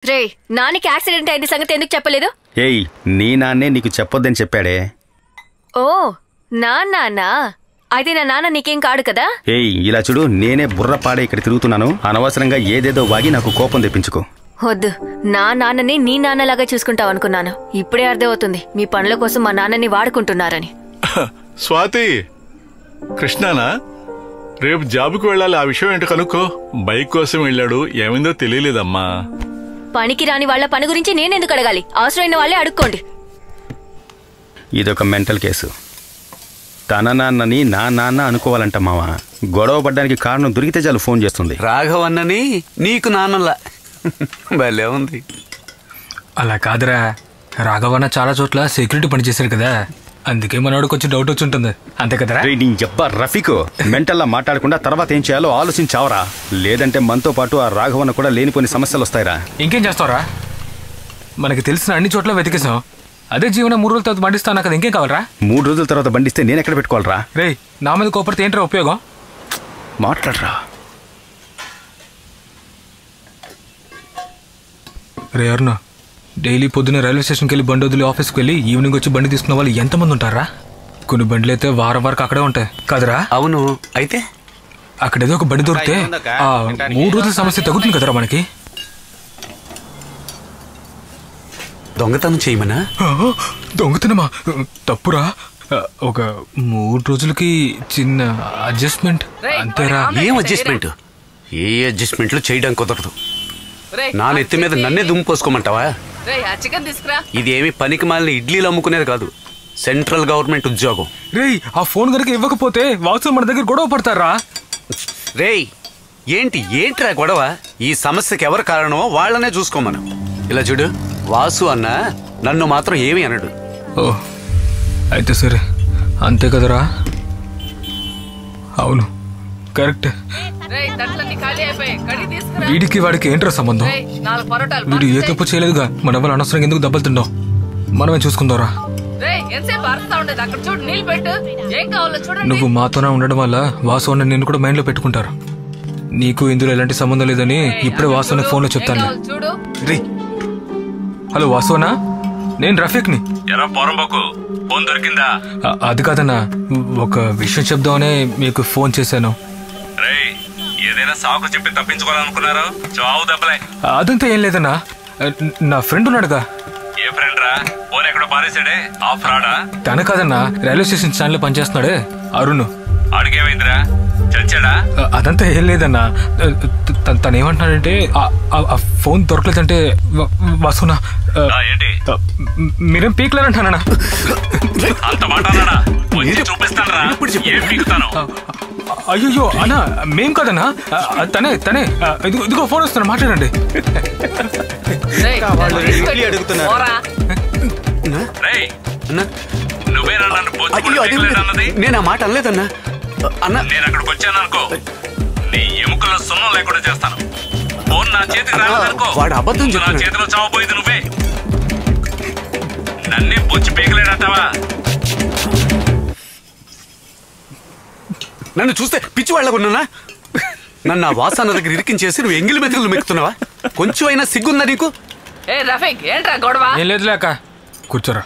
రే నాన్నకి యాక్సిడెంట్ అయిన సంగతి ఎందుకు చెప్పలేదు? ఏయ్ నీ నాన్నే నీకు చెప్పొద్దని చెప్పాడే. ఓ నాన్న అయితే నా నాన్న నీకేం కాడు కదా? ఏయ్ ఇలా చూడు, నేనే బుర్ర పాడే ఇక్కడ తిరుగుతున్నాను. అనవసరంగా ఏదేదో వాగి నాకు కోపం తెప్పించుకో. వద్దు, నా నాన్నని నీ నాన్నలాగా చూసుకుంటావు అనుకున్నాను. ఇప్పుడే అర్థమవుతుంది మీ పనుల కోసం మా నాన్నని వాడుకుంటున్నారని. స్వాతి, కృష్ణానా రేపు జాబుకు వెళ్ళాలి, ఆ విషయం ఏంటో కనుక్కో. బైక్ కోసం వెళ్ళాడు, ఏమైందో తెలియలేదమ్మా. పనికి రాని వాళ్ళ పని గురించి నేనెందుకు అడగాలి? అవసరమైన వాళ్ళే అడుక్కోండి. ఇదొక మెంటల్ కేసు. తన నాన్నని నా నాన్న అనుకోవాలంట మావా. గొడవ పడ్డానికి కారణం దొరికితే చాలు ఫోన్ చేస్తుంది. రాఘవన్నని నీకు నాన్నలా భలే ఉంది. అలా కాదురా, రాఘవన్న చాలా చోట్ల సెక్యూరిటీ పని చేశారు కదా, అందుకే మనోడు కొంచెం డౌట్ వచ్చి ఉంటుంది. అంతే కదరా? రఫీక్, మెంటల్లా మాట్లాడకుండా తర్వాత ఏం చేయాలో ఆలోచించావరా? లేదంటే మనతో పాటు ఆ రాఘవన్న కూడా లేనిపోని సమస్యలు వస్తాయిరా. ఇంకేం చేస్తావరా? మనకి తెలిసిన అన్ని చోట్ల వెతికేసాం. అదే జీవన 3 రోజుల తర్వాత బండిస్తాను కదా, ఇంకేం కావాలరా? 3 రోజుల తర్వాత బండిస్తే నేను ఎక్కడ పెట్టుకోవాలరా? రే నా మీద కోపడితే ఏంట్రా ఉపయోగం? మాట్లాడరా. రే అరుణ, డైలీ పొద్దున్న రైల్వే స్టేషన్కి వెళ్ళి బండి వదిలి ఆఫీస్కి వెళ్ళి ఈవినింగ్ వచ్చి బండి తీసుకున్న వాళ్ళు ఎంతమంది ఉంటారా? కొన్ని బండ్లు అయితే వారం వరకు అక్కడే ఉంటాయి కదరా? అవును. అయితే అక్కడేదో ఒక బండి దొరికితే 3 రోజుల సమస్య తగ్గుతుంది కదరా మనకి. దొంగతనం చేయమనా? దొంగతనమా? తప్పురా. ఒక 3 రోజులకి చిన్న అడ్జస్ట్మెంట్ అంతేరా. ఏం అడ్జస్ట్మెంట్? ఏ అడ్జస్ట్మెంట్లు చేయడం కుదరదు. నా నెత్తి మీద నన్నే దుమ్ము పోసుకోమంటావా? ఇది ఏమి పనికి మాలిన ఇడ్లీలు అమ్ముకునేది కాదు, సెంట్రల్ గవర్నమెంట్ ఉద్యోగం. రేయ్ ఆ ఫోన్ కనుక ఇవ్వకపోతే వాసు మన దగ్గర గొడవ పడతారా? రేయ్ ఏంట్రా గొడవ? ఈ సమస్యకి ఎవరు కారణమో వాళ్ళనే చూసుకోమను. ఇలా చూడు, వాసు అన్న నన్ను మాత్రం ఏమీ అనడు. ఓ అయితే సరే, అంతే కదరా? అవును కరెక్ట్. వీడికి వాడికి ఏంట్రా సంబంధం? వీడు ఏ తప్పు చేయలేదుగా, మన వాళ్ళు అనవసరంగా ఎందుకు దెబ్బలు తిందాం? మనమే చూసుకుందాంరా. నువ్వు మాతోనే ఉండడం వల్ల వాసు అన్న నిన్ను కూడా మైండ్ లో పెట్టుకుంటారు. నీకు ఇందులో ఎలాంటి సంబంధం లేదని ఇప్పుడే వాసు అన్న ఫోన్ లో చెప్తాను. రే హలో వాసు అన్న, నేను రఫీక్ని. అది కాదన్నా, ఒక విషయం చెప్దామనే మీకు ఫోన్ చేశాను. ఏదైనా సాకు చెప్పి తప్పించుకోవాలనుకున్నారు? చావు దెబ్బలే. అదంతా ఏం లేదన్నా, నా ఫ్రెండ్ ఉన్నాడుగా. ఏ ఫ్రెండ్ రా? ఫోన్ ఎక్కడో పారేసాడే, ఆ ఫ్రాడా? తన కాదన్నా, రైల్వే స్టేషన్ స్టాండ్ లో పనిచేస్తున్నాడే అరుణ్. అడిగేమైందిరా? చచ్చాడా? అదంతా ఏం లేదన్నా, తను ఏమంటున్నాడంటే ఆ ఫోన్ దొరకలేదంటే వసునా ఏంటి మీరేం పీక్లేరంటానా? అంత మాట చూపిస్తాను. అయ్యో అన్నా, మేం కదన్నా, తనే ఇదిగో ఫోన్ వస్తున్నా, మాట్లాడండి. నేను ఆ మాట అనలేదన్నా. నేను అక్కడికి వచ్చాను అనుకో, నీ ఎముకల్లో సున్నం లేకుండా చేస్తాను. ఫోన్ నా చేతికి రాలేదనుకో, వాడు అబద్ధం నా చేతిలో చావపోయింది నువ్వే. నన్నే బొచ్చి పీకలేడంటావా? నన్ను చూస్తే పిచ్చి వాళ్ళకున్నానా? నన్ను ఆ వాసన దగ్గర ఇరికించేసి నువ్వు ఎంగిలి మెతుకులు మెక్కుతున్నావా? కొంచెం అయినా సిగ్గుందా నీకు? ఏం లేదులే అక్క, కూర్చోరా.